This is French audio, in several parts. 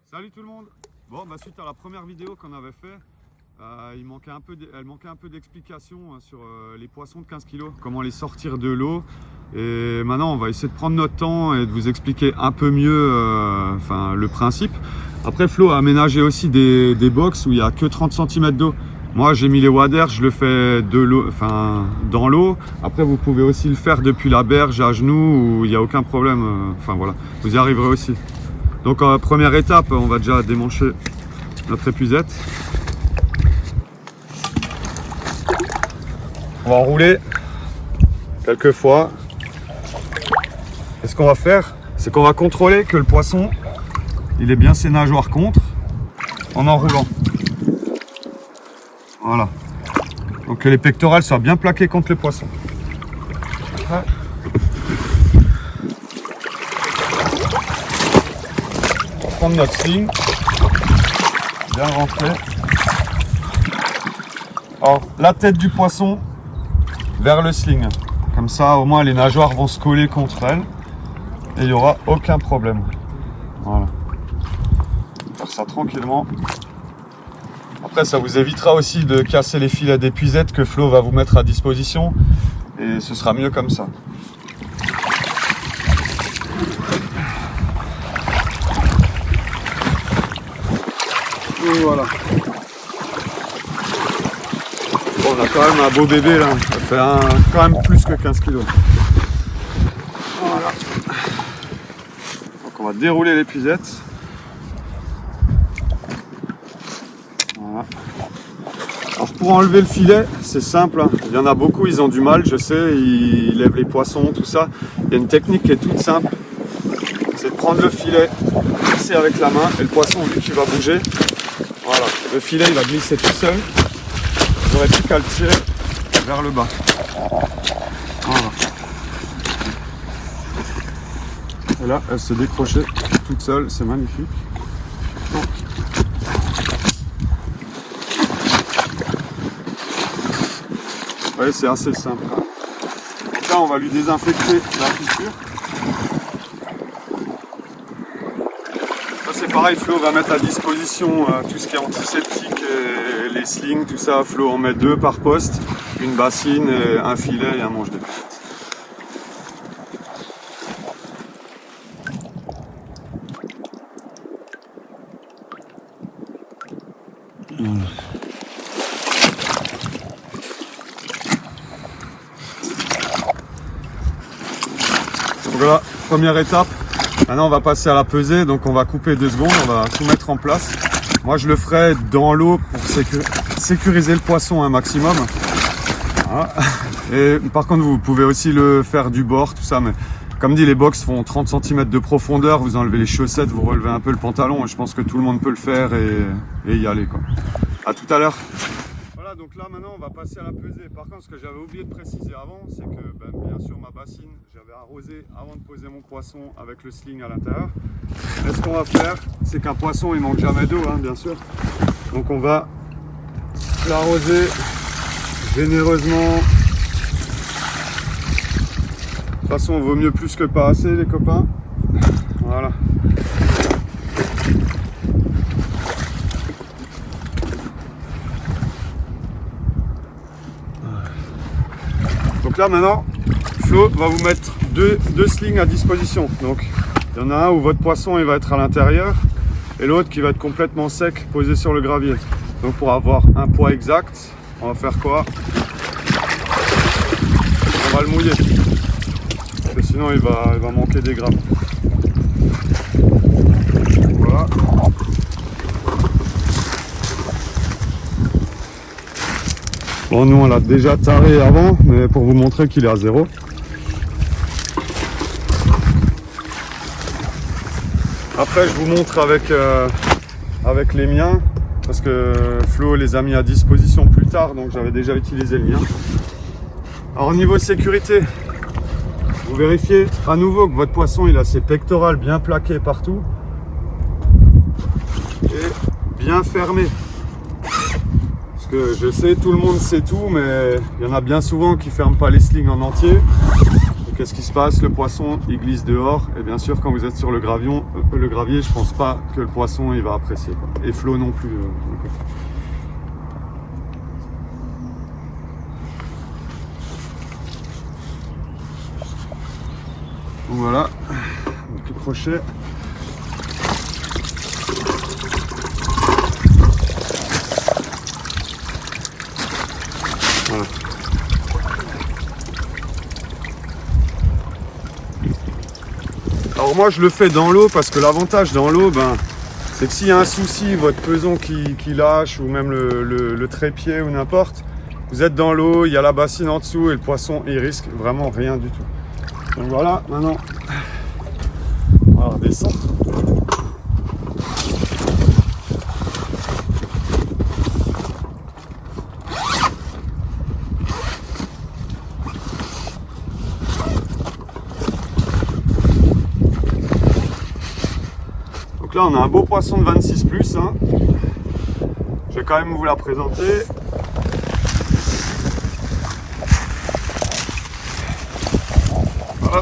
Salut tout le monde. Bon, suite à la première vidéo qu'on avait fait, elle manquait un peu d'explication sur les poissons de 15 kg, comment les sortir de l'eau. Et maintenant, on va essayer de prendre notre temps et de vous expliquer un peu mieux le principe. Après, Flo a aménagé aussi des box où il n'y a que 30 cm d'eau. Moi, j'ai mis les waders, je le fais dans l'eau. Après, vous pouvez aussi le faire depuis la berge à genoux où il n'y a aucun problème. Voilà, vous y arriverez aussi. Donc, première étape, on va déjà démancher notre épuisette. On va enrouler quelques fois. Et ce qu'on va faire, c'est qu'on va contrôler que le poisson, il ait bien ses nageoires contre en enroulant. Voilà. Donc que les pectorales soient bien plaquées contre le poisson. Après, on va prendre notre sling, bien rentrer. Alors, la tête du poisson vers le sling. Comme ça, au moins, les nageoires vont se coller contre elle et il n'y aura aucun problème. Voilà. Faire ça tranquillement. Après, ça vous évitera aussi de casser les filets d'épuisette que Flo va vous mettre à disposition et ce sera mieux comme ça. Et voilà. Bon, on a quand même un beau bébé là, ça fait quand même plus que 15 kg. Voilà. Donc on va dérouler l'épuisette. Voilà. Alors pour enlever le filet, c'est simple, hein. Il y en a beaucoup, ils ont du mal, je sais, ils lèvent les poissons, tout ça. Il y a une technique qui est toute simple, c'est de prendre le filet, glisser avec la main, et le poisson, vu qu'il va bouger, voilà, le filet il va glisser tout seul. Vous n'aurez plus qu'à le tirer vers le bas. Voilà. Et là, elle se décrochait toute seule, c'est magnifique. Donc, ouais, c'est assez simple. Donc là, on va lui désinfecter la fissure. Ça, c'est pareil, Flo va mettre à disposition tout ce qui est antiseptique, et les slings, tout ça. Flo en met 2 par poste, une bassine, et un filet et un manche d'épuisette. Voilà. Donc voilà, première étape. Maintenant on va passer à la pesée, donc on va couper 2 secondes, on va tout mettre en place. Moi je le ferai dans l'eau pour sécuriser le poisson un maximum. Voilà. Et par contre vous pouvez aussi le faire du bord, tout ça, mais comme dit les box font 30 cm de profondeur, vous enlevez les chaussettes, vous relevez un peu le pantalon et je pense que tout le monde peut le faire et y aller quoi. À tout à l'heure. Voilà, donc là maintenant on va passer à la pesée. Par contre ce que j'avais oublié de préciser avant, c'est que bien sûr ma bassine, j'avais arrosé avant de poser mon poisson avec le sling à l'intérieur. Et ce qu'on va faire, c'est qu'un poisson il manque jamais d'eau, hein, bien sûr. Donc on va l'arroser généreusement. De toute façon, vaut mieux plus que pas assez, les copains. Voilà. Donc là maintenant, Flo va vous mettre deux slings à disposition. Donc il y en a un où votre poisson il va être à l'intérieur et l'autre qui va être complètement sec, posé sur le gravier. Donc pour avoir un poids exact, on va faire quoi? On va le mouiller. Parce que sinon il va manquer des grammes. Voilà. Bon, nous on l'a déjà taré avant, mais pour vous montrer qu'il est à 0. Après je vous montre avec les miens, parce que Flo les a mis à disposition plus tard, donc j'avais déjà utilisé le mien. Alors niveau sécurité, vous vérifiez à nouveau que votre poisson il a ses pectorales bien plaquées partout et bien fermées. Parce que je sais, tout le monde sait tout, mais il y en a bien souvent qui ne ferment pas les slings en entier. qu'est-ce qui se passe? Le poisson il glisse dehors, et bien sûr quand vous êtes sur le gravier, je pense pas que le poisson il va apprécier, quoi. Et Flo non plus. Donc voilà, donc le crochet. Voilà. Alors moi je le fais dans l'eau parce que l'avantage dans l'eau, c'est que s'il y a un souci, votre peson qui lâche ou même le trépied ou n'importe, vous êtes dans l'eau, il y a la bassine en dessous et le poisson il risque vraiment rien du tout. Donc voilà, maintenant on va redescendre. Donc là on a un beau poisson de 26 plus, hein. Je vais quand même vous la présenter. Voilà.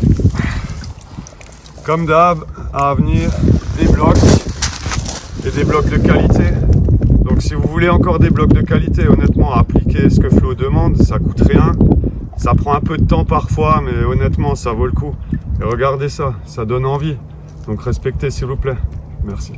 Comme d'hab, à venir, des blocs et des blocs de qualité. Donc si vous voulez encore des blocs de qualité, honnêtement, appliquez ce que Flo demande, ça coûte rien. Ça prend un peu de temps parfois, mais honnêtement, ça vaut le coup. Et regardez ça, ça donne envie. Donc respectez s'il vous plaît. Merci.